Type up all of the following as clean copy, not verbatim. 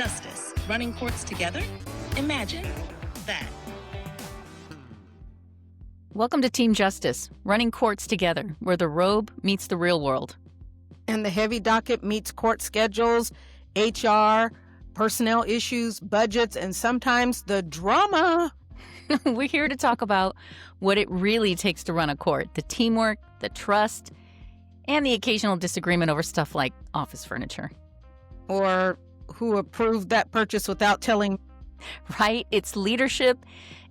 Justice, running courts together? Imagine that. Welcome to Team Justice, running courts together, where the robe meets the real world. And the heavy docket meets court schedules, HR, personnel issues, budgets, and sometimes the drama. We're here to talk about what it really takes to run a court, the teamwork, the trust, and the occasional disagreement over stuff like office furniture. Or who approved that purchase without telling. Right? It's leadership,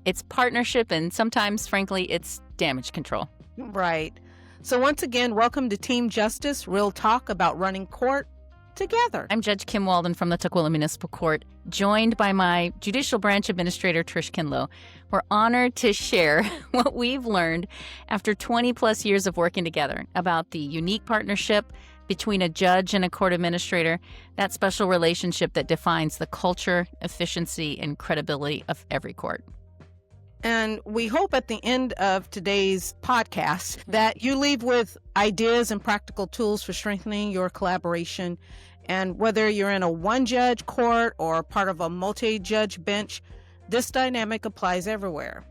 it's partnership, and sometimes, frankly, it's damage control. Right. So once again, welcome to Team Justice, real talk about running court together. I'm Judge Kim Walden from the Tukwila Municipal Court, joined by my Judicial Branch Administrator, Trish Kinlow. We're honored to share what we've learned after 20 plus years of working together about the unique partnership between a judge and a court administrator, that special relationship that defines the culture, efficiency, and credibility of every court. And we hope at the end of today's podcast that you leave with ideas and practical tools for strengthening your collaboration. And whether you're in a one-judge court or part of a multi-judge bench, this dynamic applies everywhere.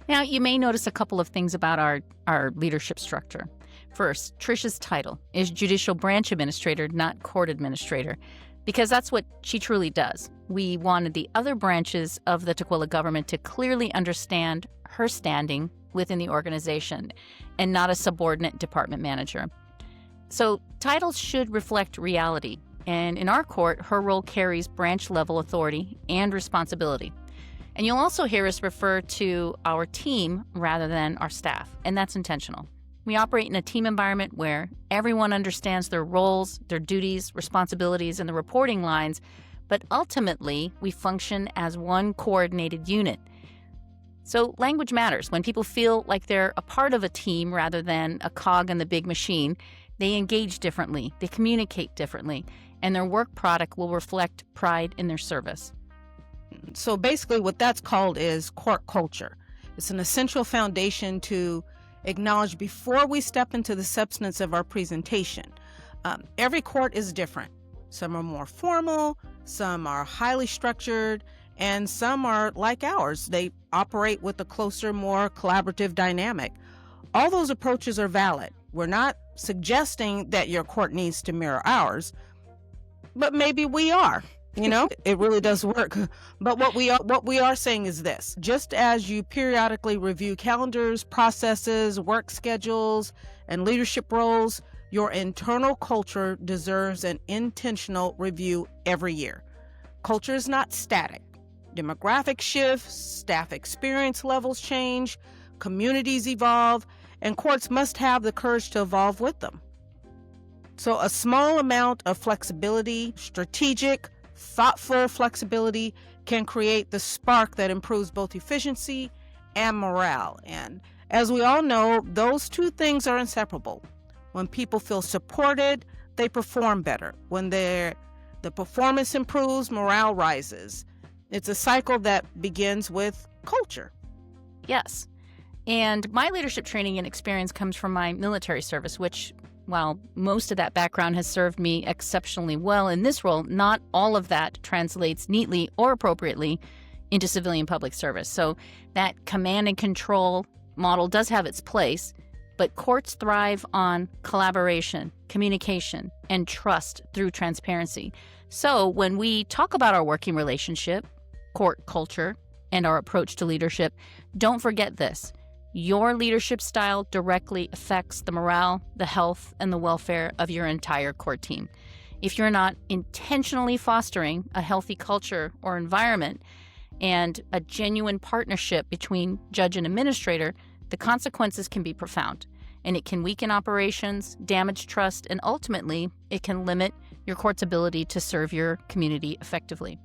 Now, you may notice a couple of things about our leadership structure. First, Trish's title is Judicial Branch Administrator, not Court Administrator, because that's what she truly does. We wanted the other branches of the Tukwila government to clearly understand her standing within the organization and not a subordinate department manager. So titles should reflect reality, and in our court, her role carries branch-level authority and responsibility. And you'll also hear us refer to our team rather than our staff, and that's intentional. We operate in a team environment where everyone understands their roles, their duties, responsibilities, and the reporting lines, but ultimately, we function as one coordinated unit. So language matters. When people feel like they're a part of a team rather than a cog in the big machine, they engage differently, they communicate differently, and their work product will reflect pride in their service. So basically what that's called is court culture. It's an essential foundation to acknowledge before we step into the substance of our presentation. Every court is different. Some are more formal, some are highly structured, and some are like ours. They operate with a closer, more collaborative dynamic. All those approaches are valid. We're not suggesting that your court needs to mirror ours, but maybe we are. You know, it really does work. But what we are saying is this: just as you periodically review calendars, processes, work schedules, and leadership roles, your internal culture deserves an intentional review every year. Culture is not static. Demographics shift, staff experience levels change, communities evolve, and courts must have the courage to evolve with them. So a small amount of flexibility, strategic, thoughtful flexibility, can create the spark that improves both efficiency and morale. And as we all know, those two things are inseparable. When people feel supported, they perform better. When the performance improves, morale rises. It's a cycle that begins with culture. Yes. And my leadership training and experience comes from my military service, which, while most of that background has served me exceptionally well in this role, not all of that translates neatly or appropriately into civilian public service. So that command and control model does have its place, but courts thrive on collaboration, communication, and trust through transparency. So when we talk about our working relationship, court culture, and our approach to leadership, don't forget this. Your leadership style directly affects the morale, the health, and the welfare of your entire court team. If you're not intentionally fostering a healthy culture or environment and a genuine partnership between judge and administrator, the consequences can be profound, and it can weaken operations, damage trust, and ultimately, it can limit your court's ability to serve your community effectively.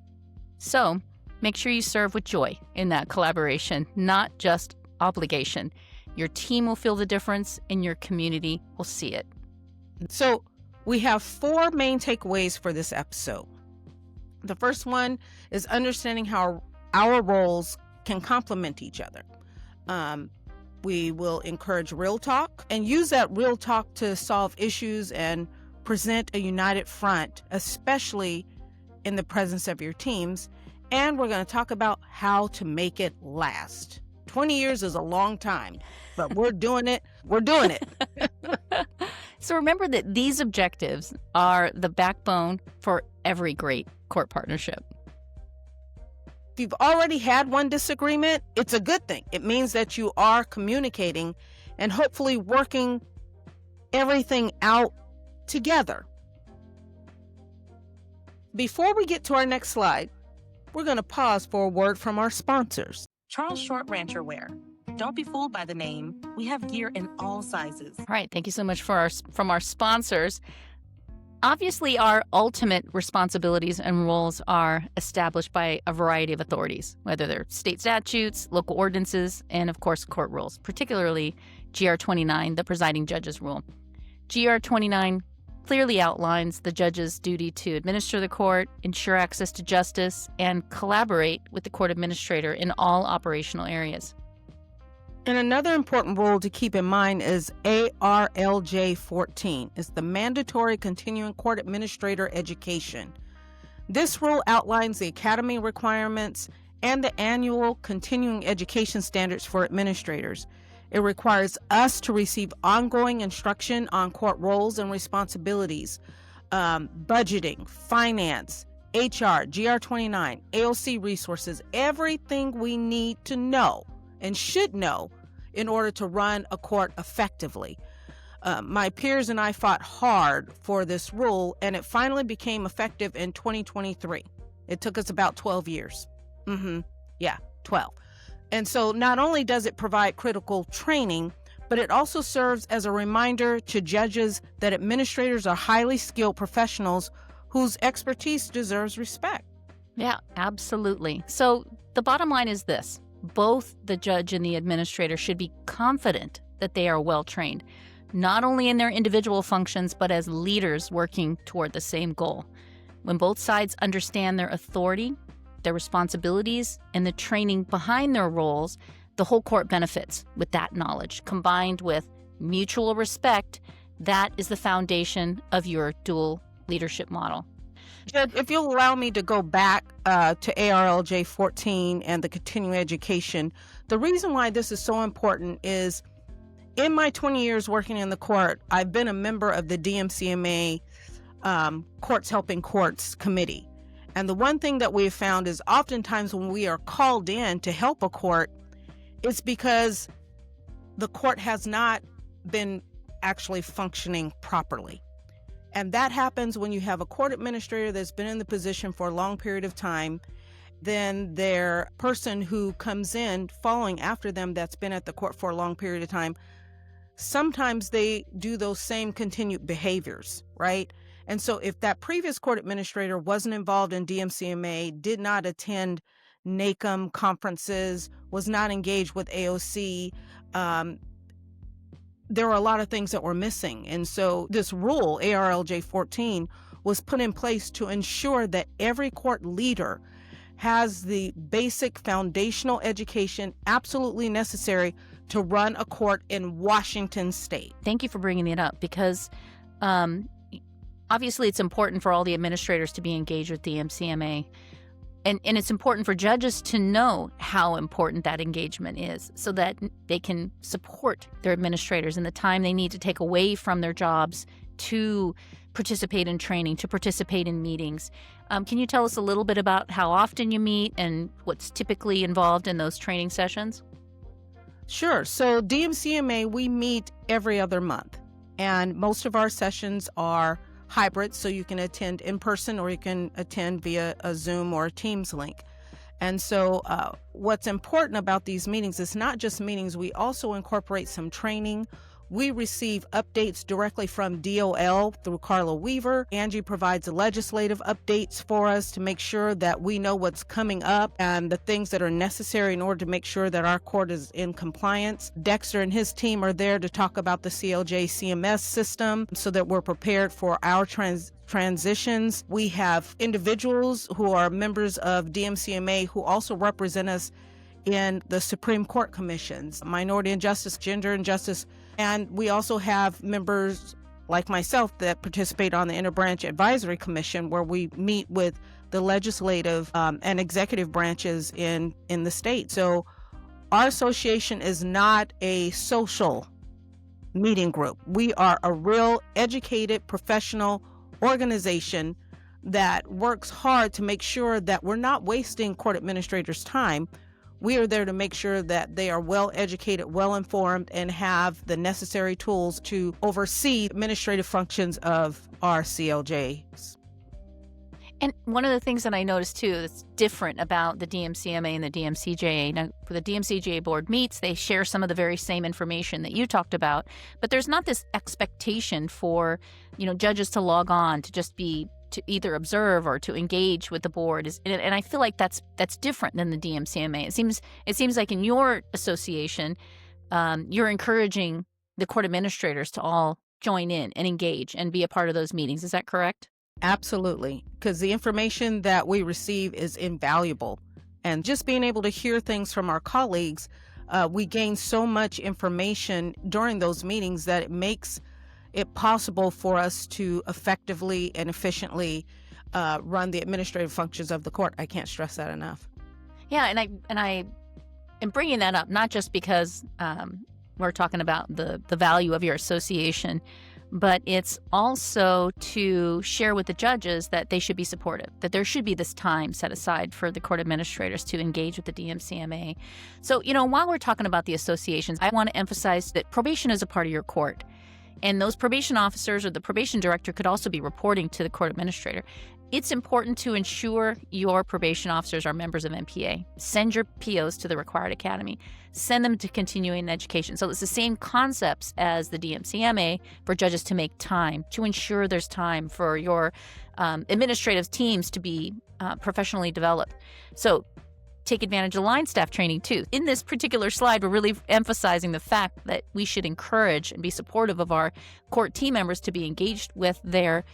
So, make sure you serve with joy in that collaboration, not just obligation. Your team will feel the difference and your community will see it. So we have 4 main takeaways for this episode. The first one is understanding how our roles can complement each other. We will encourage real talk and use that real talk to solve issues and present a united front, especially in the presence of your teams, and we're going to talk about how to make it last. 20 years is a long time, but we're doing it. We're doing it. So remember that these objectives are the backbone for every great court partnership. If you've already had one disagreement, it's a good thing. It means that you are communicating and hopefully working everything out together. Before we get to our next slide, we're going to pause for a word from our sponsors. Charles Short Rancher Wear. Don't be fooled by the name. We have gear in all sizes. All right, thank you so much from our sponsors. Obviously, our ultimate responsibilities and roles are established by a variety of authorities, whether they're state statutes, local ordinances, and of course, court rules, particularly GR 29, the presiding judge's rule. GR 29 clearly outlines the judge's duty to administer the court, ensure access to justice, and collaborate with the court administrator in all operational areas. And another important rule to keep in mind is ARLJ 14 is the Mandatory Continuing Court Administrator Education. This rule outlines the academy requirements and the annual continuing education standards for administrators. It requires us to receive ongoing instruction on court roles and responsibilities, budgeting, finance, HR, GR 29, AOC resources, everything we need to know and should know in order to run a court effectively. My peers and I fought hard for this rule, and it finally became effective in 2023. It took us about 12 years. 12. And so not only does it provide critical training, but it also serves as a reminder to judges that administrators are highly skilled professionals whose expertise deserves respect. Yeah, absolutely. So the bottom line is this. Both the judge and the administrator should be confident that they are well trained, not only in their individual functions, but as leaders working toward the same goal. When both sides understand their authority, their responsibilities, and the training behind their roles, the whole court benefits with that knowledge. Combined with mutual respect, that is the foundation of your dual leadership model. Judge, if you'll allow me to go back to ARLJ 14 and the continuing education, the reason why this is so important is in my 20 years working in the court, I've been a member of the DMCMA Courts Helping Courts Committee. And the one thing that we've found is oftentimes when we are called in to help a court, it's because the court has not been actually functioning properly. And that happens when you have a court administrator that's been in the position for a long period of time. Then their person who comes in following after them that's been at the court for a long period of time, sometimes they do those same continued behaviors, right? And so if that previous court administrator wasn't involved in DMCMA, did not attend NACM conferences, was not engaged with AOC, there were a lot of things that were missing. And so this rule, ARLJ 14, was put in place to ensure that every court leader has the basic foundational education absolutely necessary to run a court in Washington state. Thank you for bringing it up because obviously it's important for all the administrators to be engaged with DMCMA. And it's important for judges to know how important that engagement is so that they can support their administrators in the time they need to take away from their jobs to participate in training, to participate in meetings. Can you tell us a little bit about how often you meet and what's typically involved in those training sessions? Sure. So DMCMA, we meet every other month, and most of our sessions are hybrid, so you can attend in person or you can attend via a Zoom or a Teams link. And so what's important about these meetings is not just meetings, we also incorporate some training. We receive updates directly from DOL through Carla Weaver. Angie provides legislative updates for us to make sure that we know what's coming up and the things that are necessary in order to make sure that our court is in compliance. Dexter and his team are there to talk about the CLJ CMS system so that we're prepared for our transitions. We have individuals who are members of DMCMA who also represent us in the Supreme Court commissions, Minority and Justice, Gender and Justice. And we also have members like myself, that participate on the Interbranch Advisory Commission, where we meet with the legislative and executive branches in the state. So our association is not a social meeting group. We are a real educated, professional organization that works hard to make sure that we're not wasting court administrators' time. We are there to make sure that they are well educated, well informed, and have the necessary tools to oversee administrative functions of our CLJs. And one of the things that I noticed too that's different about the DMCMA and the DMCJA, now the DMCJA board meets, they share some of the very same information that you talked about, but there's not this expectation for, judges to log on, to just be to either observe or to engage with the board. And I feel like that's different than the DMCMA. It seems like in your association, you're encouraging the court administrators to all join in and engage and be a part of those meetings. Is that correct? Absolutely, because the information that we receive is invaluable. And just being able to hear things from our colleagues, we gain so much information during those meetings that it makes it possible for us to effectively and efficiently run the administrative functions of the court. I can't stress that enough. Yeah, and I am bringing that up not just because we're talking about the value of your association, but it's also to share with the judges that they should be supportive, that there should be this time set aside for the court administrators to engage with the DMCMA. So, while we're talking about the associations, I want to emphasize that probation is a part of your court. And those probation officers or the probation director could also be reporting to the court administrator. It's important to ensure your probation officers are members of MPA. Send your POs to the required academy. Send them to continuing education. So it's the same concepts as the DMCMA for judges to make time, to ensure there's time for your administrative teams to be professionally developed. So take advantage of line staff training too. In this particular slide, we're really emphasizing the fact that we should encourage and be supportive of our court team members to be engaged with their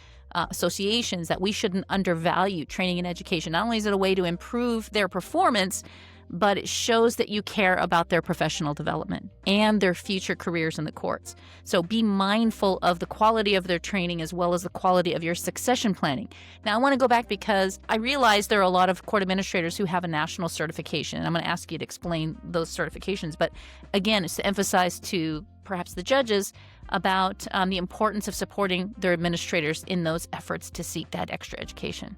associations, that we shouldn't undervalue training and education. Not only is it a way to improve their performance, but it shows that you care about their professional development and their future careers in the courts. So be mindful of the quality of their training as well as the quality of your succession planning. Now, I want to go back because I realize there are a lot of court administrators who have a national certification, and I'm going to ask you to explain those certifications. But again, it's to emphasize to perhaps the judges about the importance of supporting their administrators in those efforts to seek that extra education.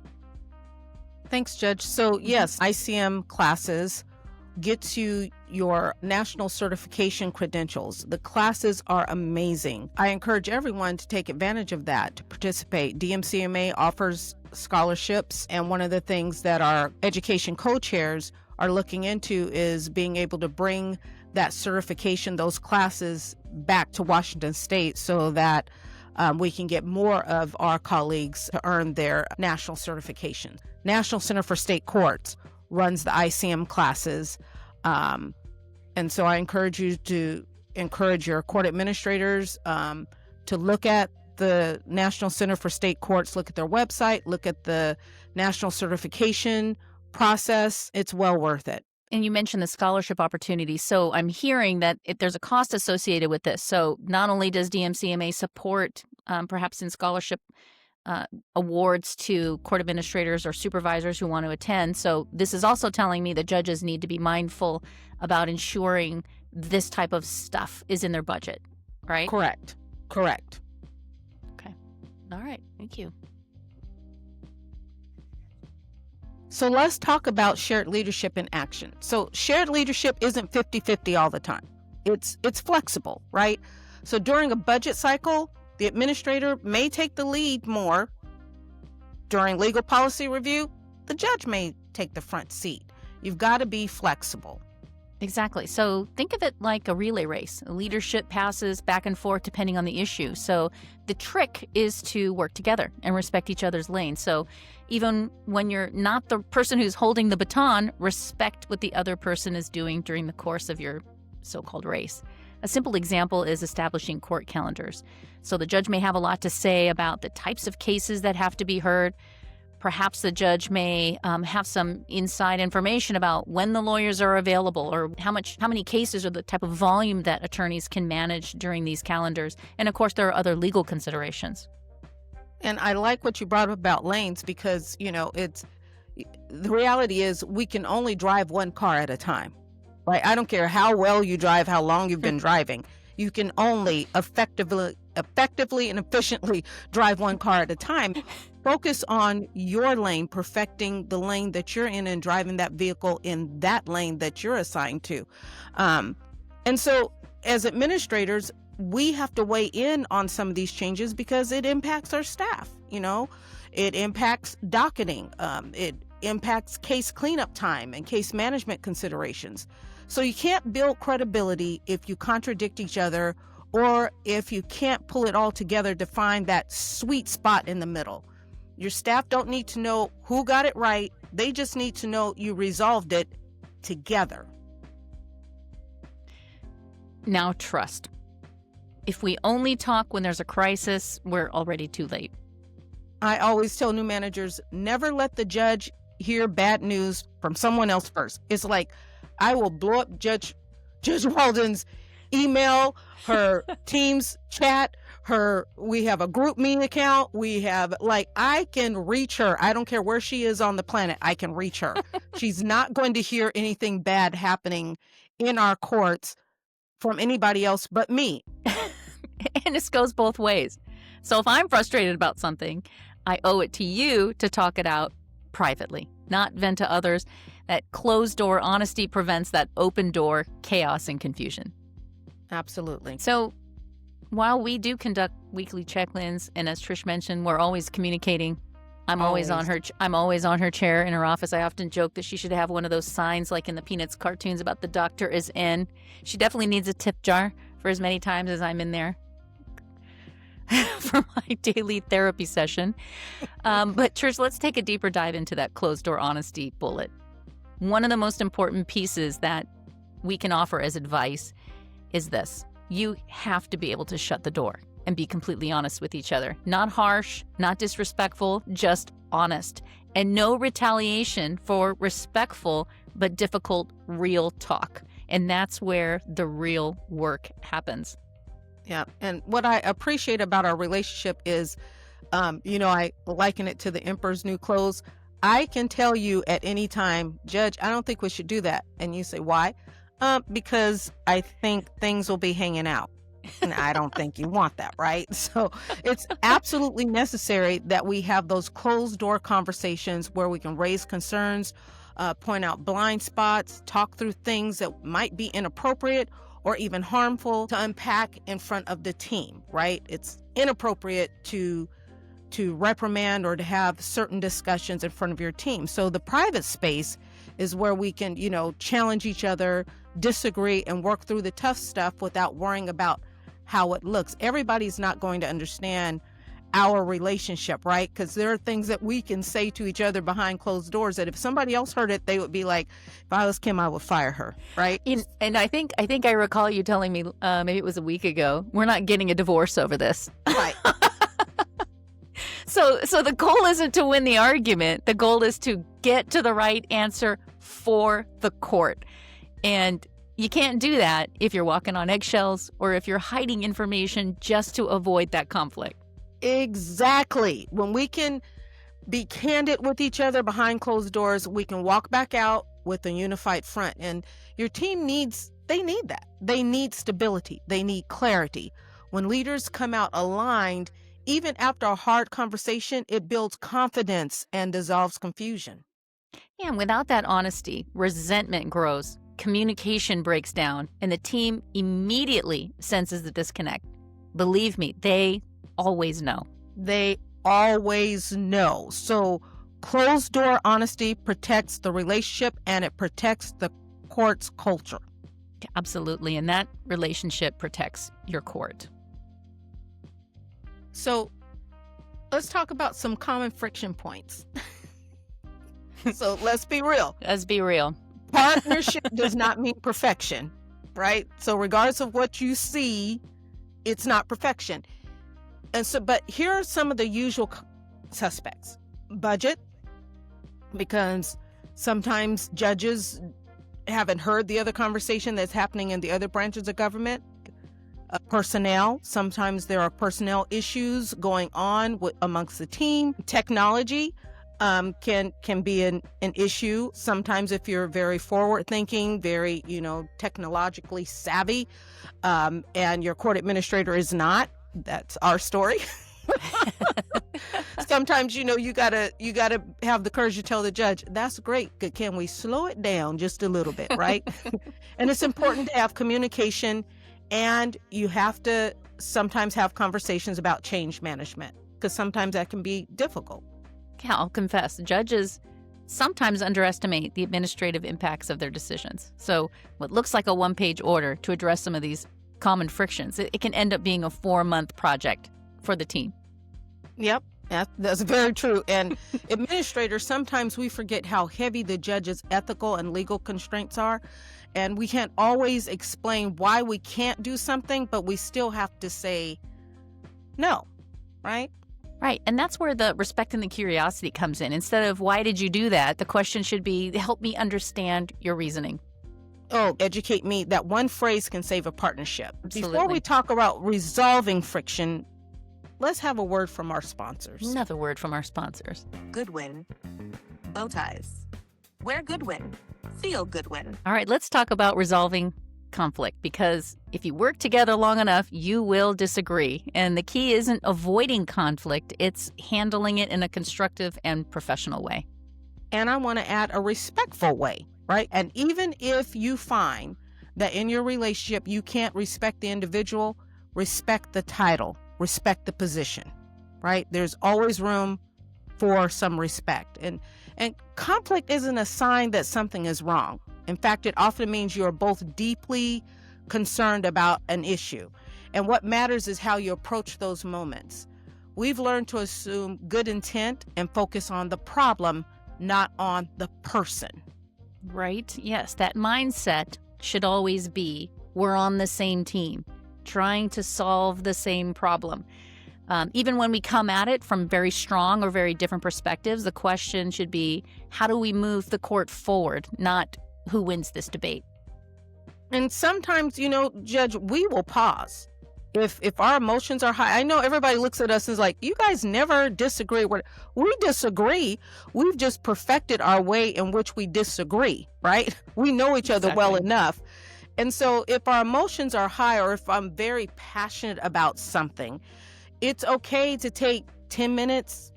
Thanks, Judge. So yes, ICM classes gets you your national certification credentials. The classes are amazing. I encourage everyone to take advantage of that, to participate. DMCMA offers scholarships, and one of the things that our education co-chairs are looking into is being able to bring that certification, those classes, back to Washington State so that we can get more of our colleagues to earn their national certification. National Center for State Courts runs the ICM classes. And so I encourage you to encourage your court administrators to look at the National Center for State Courts, look at their website, look at the national certification process. It's well worth it. And you mentioned the scholarship opportunities. So I'm hearing that there's a cost associated with this. So not only does DMCMA support perhaps in scholarship awards to court administrators or supervisors who want to attend. So this is also telling me that judges need to be mindful about ensuring this type of stuff is in their budget, right? Correct. Okay. All right. Thank you. So let's talk about shared leadership in action. So shared leadership isn't 50-50 all the time. It's flexible, right? So during a budget cycle, the administrator may take the lead more. During legal policy review, the judge may take the front seat. You've got to be flexible. Exactly. So think of it like a relay race. Leadership passes back and forth depending on the issue. So the trick is to work together and respect each other's lane. So even when you're not the person who's holding the baton, respect what the other person is doing during the course of your so-called race. A simple example is establishing court calendars. So the judge may have a lot to say about the types of cases that have to be heard. Perhaps the judge may have some inside information about when the lawyers are available or how many cases or the type of volume that attorneys can manage during these calendars. And of course, there are other legal considerations. And I like what you brought up about lanes because, the reality is we can only drive one car at a time, right? I don't care how well you drive, how long you've been driving. You can only effectively and efficiently drive one car at a time. Focus on your lane, perfecting the lane that you're in and driving that vehicle in that lane that you're assigned to. And so as administrators, we have to weigh in on some of these changes because it impacts our staff. It impacts docketing. It impacts case cleanup time and case management considerations. So you can't build credibility if you contradict each other or if you can't pull it all together to find that sweet spot in the middle. Your staff don't need to know who got it right. They just need to know you resolved it together. Now, trust. If we only talk when there's a crisis, we're already too late. I always tell new managers, never let the judge hear bad news from someone else first. It's like, I will blow up Judge Walden's email, her Teams chat, we have a group me account. I can reach her. I don't care where she is on the planet. I can reach her. She's not going to hear anything bad happening in our courts from anybody else but me. And this goes both ways. So if I'm frustrated about something, I owe it to you to talk it out privately, not vent to others. That closed door honesty prevents that open door chaos and confusion. Absolutely. So while we do conduct weekly check-ins, and as Trish mentioned, we're always communicating. I'm always on her chair in her office. I often joke that she should have one of those signs like in the Peanuts cartoons about the doctor is in. She definitely needs a tip jar for as many times as I'm in there for my daily therapy session. But Trish, let's take a deeper dive into that closed door honesty bullet. One of the most important pieces that we can offer as advice is this. You have to be able to shut the door and be completely honest with each other. Not harsh, not disrespectful, just honest. And no retaliation for respectful but difficult real talk. And that's where the real work happens. Yeah. And what I appreciate about our relationship is, I liken it to the emperor's new clothes. I can tell you at any time, Judge, I don't think we should do that. And you say, why? Because I think things will be hanging out. And I don't think you want that, right? So it's absolutely necessary that we have those closed door conversations where we can raise concerns, point out blind spots, talk through things that might be inappropriate or even harmful to unpack in front of the team, right? It's inappropriate to reprimand or to have certain discussions in front of your team. So the private space is where we can, challenge each other, disagree, and work through the tough stuff without worrying about how it looks. Everybody's not going to understand our relationship, right? Because there are things that we can say to each other behind closed doors that if somebody else heard it, they would be like, if I was Kim, I would fire her, right? And I think I recall you telling me, maybe it was a week ago, we're not getting a divorce over this. Right. So the goal isn't to win the argument. The goal is to get to the right answer for the court. And you can't do that if you're walking on eggshells or if you're hiding information just to avoid that conflict. Exactly. When we can be candid with each other behind closed doors, we can walk back out with a unified front. And your team need that. They need stability. They need clarity. When leaders come out aligned, even after a hard conversation, it builds confidence and dissolves confusion. Yeah, and without that honesty, resentment grows, communication breaks down, and the team immediately senses the disconnect. Believe me, they always know. They always know. So closed door honesty protects the relationship and it protects the court's culture. Absolutely. And that relationship protects your court. So let's talk about some common friction points. So let's be real. Let's be real. Partnership does not mean perfection, right? So regardless of what you see, it's not perfection. And so, but here are some of the usual suspects: budget, because sometimes judges haven't heard the other conversation that's happening in the other branches of government. Personnel, sometimes there are personnel issues going on amongst the team. Technology can be an issue sometimes if you're very forward thinking, very technologically savvy, and your court administrator is not. That's our story. Sometimes you gotta have the courage to tell the judge, that's great, can we slow it down just a little bit, right? And it's important to have communication, and you have to sometimes have conversations about change management, because sometimes that can be difficult. Yeah, I'll confess, judges sometimes underestimate the administrative impacts of their decisions. So what looks like a one-page order to address some of these common frictions, it can end up being a 4-month project for the team. Yep, that's very true. And administrators, sometimes we forget how heavy the judge's ethical and legal constraints are. And we can't always explain why we can't do something, but we still have to say no, right? Right. And that's where the respect and the curiosity comes in. Instead of why did you do that, the question should be, help me understand your reasoning. Oh, educate me. That one phrase can save a partnership. Absolutely. Before we talk about resolving friction, let's have a word from our sponsors. Another word from our sponsors. Goodwin. Bow ties. Wear Goodwin. Feel Goodwin. All right, let's talk about resolving conflict, because if you work together long enough, you will disagree. And the key isn't avoiding conflict, it's handling it in a constructive and professional way. And I want to add a respectful way, right? And even if you find that in your relationship you can't respect the individual, respect the title, respect the position, right? There's always room for some respect. And conflict isn't a sign that something is wrong. In fact, it often means you are both deeply concerned about an issue. And what matters is how you approach those moments. We've learned to assume good intent and focus on the problem, not on the person. Right? Yes, that mindset should always be, we're on the same team, trying to solve the same problem. Even when we come at it from very strong or very different perspectives, the question should be, how do we move the court forward, not who wins this debate? And sometimes, Judge, we will pause. If our emotions are high, I know everybody looks at us and is like, you guys never disagree. We disagree. We've just perfected our way in which we disagree, right? We know each other well enough. And so if our emotions are high, or if I'm very passionate about something, it's okay to take 10 minutes,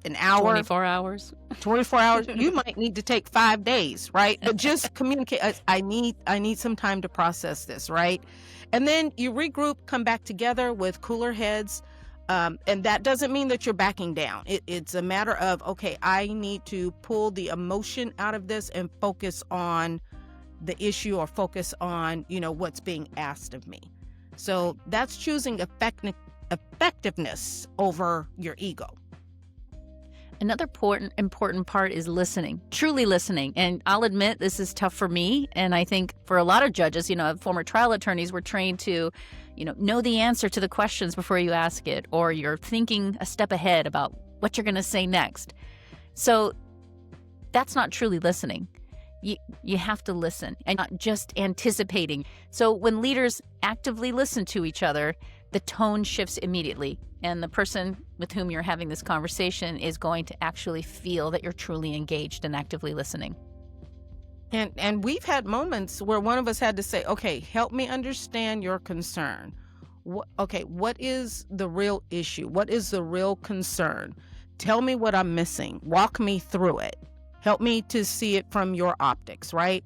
an hour, 24 hours. 24 hours. You might need to take 5 days, right? But just communicate. I need some time to process this, right? And then you regroup, come back together with cooler heads. And that doesn't mean that you're backing down. It's a matter of, okay, I need to pull the emotion out of this and focus on the issue, or focus on, what's being asked of me. So that's choosing effectiveness over your ego. Another important part is listening, truly listening. And I'll admit this is tough for me. And I think for a lot of judges, former trial attorneys were trained to, know the answer to the questions before you ask it, or you're thinking a step ahead about what you're going to say next. So that's not truly listening. You have to listen and not just anticipating. So when leaders actively listen to each other, the tone shifts immediately. And the person with whom you're having this conversation is going to actually feel that you're truly engaged and actively listening. And we've had moments where one of us had to say, okay, help me understand your concern. What is the real issue? What is the real concern? Tell me what I'm missing. Walk me through it. Help me to see it from your optics, right?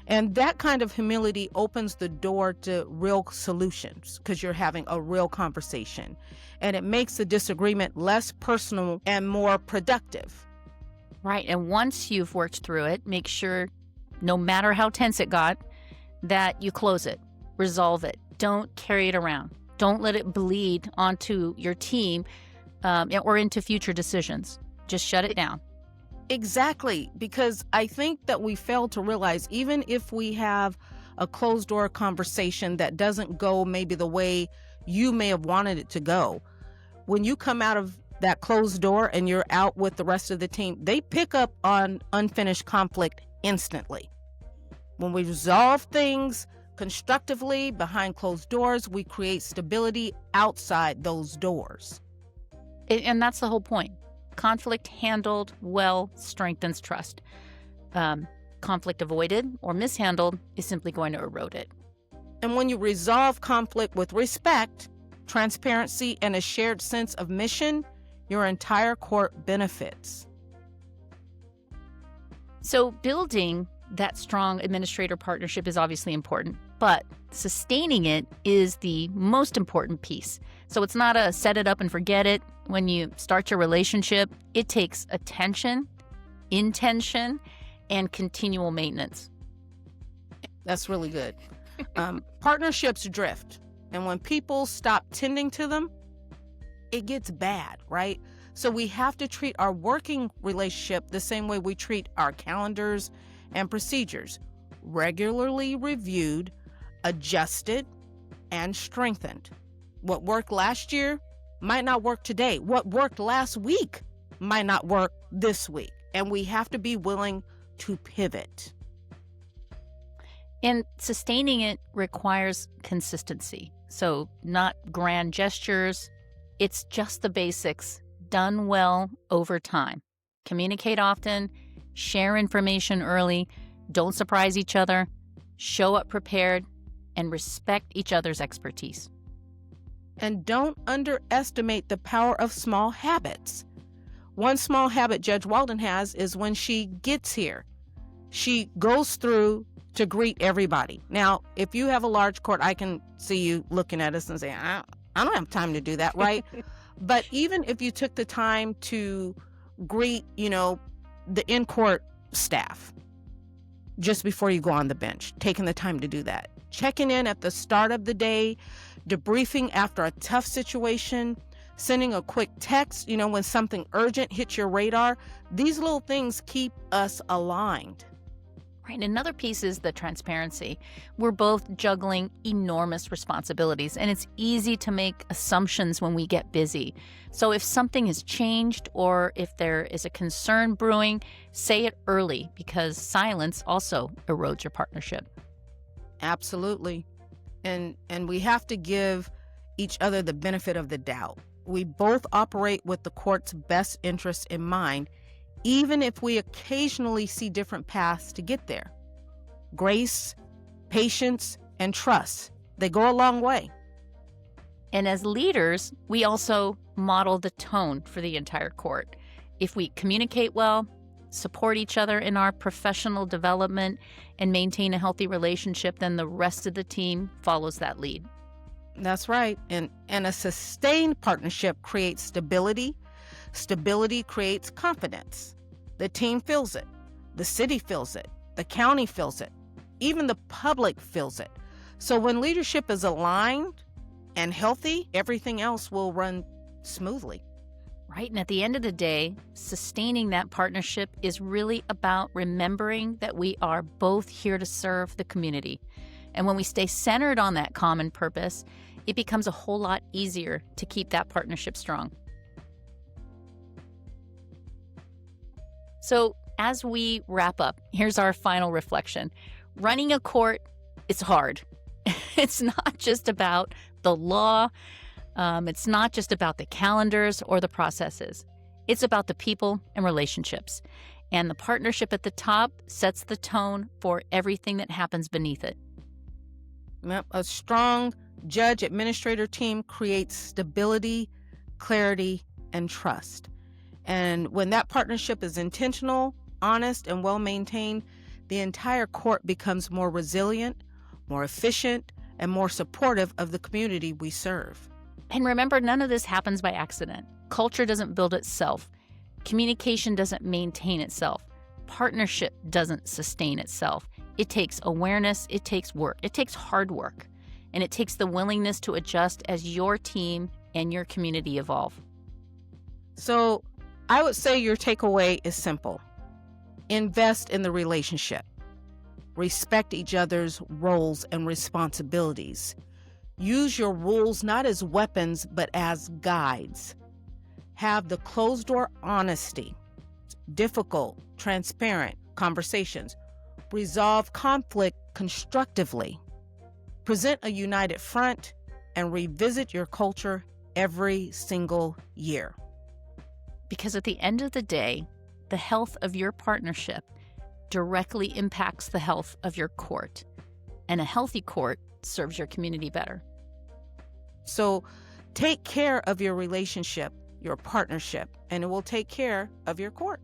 And that kind of humility opens the door to real solutions, because you're having a real conversation. And it makes the disagreement less personal and more productive. Right. And once you've worked through it, make sure, no matter how tense it got, that you close it, resolve it. Don't carry it around. Don't let it bleed onto your team or into future decisions. Just shut it down. Exactly, because I think that we fail to realize, even if we have a closed door conversation that doesn't go maybe the way you may have wanted it to go, when you come out of that closed door and you're out with the rest of the team, they pick up on unfinished conflict instantly. When we resolve things constructively behind closed doors, we create stability outside those doors. And that's the whole point. Conflict handled well strengthens trust. Conflict avoided or mishandled is simply going to erode it. And when you resolve conflict with respect, transparency, and a shared sense of mission, your entire court benefits. So building that strong administrator partnership is obviously important, but sustaining it is the most important piece. So it's not a set it up and forget it when you start your relationship. It takes attention, intention, and continual maintenance. That's really good. Partnerships drift, and when people stop tending to them, it gets bad, right? So we have to treat our working relationship the same way we treat our calendars and procedures: regularly reviewed, adjusted, and strengthened. What worked last year might not work today. What worked last week might not work this week, and we have to be willing to pivot. And sustaining it requires consistency. So not grand gestures. It's just the basics done well over time. Communicate often, share information early, don't surprise each other, show up prepared, and respect each other's expertise. And don't underestimate the power of small habits. One small habit Judge Walden has is when she gets here, she goes through to greet everybody. Now, if you have a large court, I can see you looking at us and saying, I don't have time to do that, right? But even if you took the time to greet, the in-court staff just before you go on the bench, taking the time to do that, checking in at the start of the day, debriefing after a tough situation, sending a quick text, when something urgent hits your radar, these little things keep us aligned. Right. Another piece is the transparency. We're both juggling enormous responsibilities, and it's easy to make assumptions when we get busy. So if something has changed or if there is a concern brewing, say it early, because silence also erodes your partnership. Absolutely. And we have to give each other the benefit of the doubt. We both operate with the court's best interests in mind, even if we occasionally see different paths to get there. Grace, patience, and trust, they go a long way. And as leaders, we also model the tone for the entire court. If we communicate well, support each other in our professional development, and maintain a healthy relationship, then the rest of the team follows that lead. That's right. And a sustained partnership creates stability. Stability creates confidence. The team feels it. The city feels it. The county feels it. Even the public feels it. So when leadership is aligned and healthy, everything else will run smoothly. Right. And at the end of the day, sustaining that partnership is really about remembering that we are both here to serve the community. And when we stay centered on that common purpose, it becomes a whole lot easier to keep that partnership strong. So as we wrap up, here's our final reflection. Running a court is hard. It's not just about the law. It's not just about the calendars or the processes. It's about the people and relationships. And the partnership at the top sets the tone for everything that happens beneath it. A strong judge-administrator team creates stability, clarity, and trust. And when that partnership is intentional, honest, and well-maintained, the entire court becomes more resilient, more efficient, and more supportive of the community we serve. And remember, none of this happens by accident. Culture doesn't build itself. Communication doesn't maintain itself. Partnership doesn't sustain itself. It takes awareness, it takes work, it takes hard work, and it takes the willingness to adjust as your team and your community evolve. So I would say your takeaway is simple. Invest in the relationship. Respect each other's roles and responsibilities. Use your rules not as weapons, but as guides. Have the closed door honesty, difficult, transparent conversations. Resolve conflict constructively. Present a united front and revisit your culture every single year. Because at the end of the day, the health of your partnership directly impacts the health of your court. And a healthy court serves your community better. So take care of your relationship, your partnership, and it will take care of your court.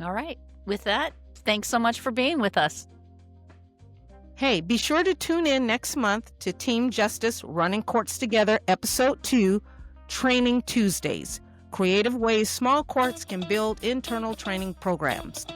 All right. With that, thanks so much for being with us. Hey, be sure to tune in next month to Team Justice Running Courts Together, Episode 2, Training Tuesdays, Creative Ways Small Courts Can Build Internal Training Programs.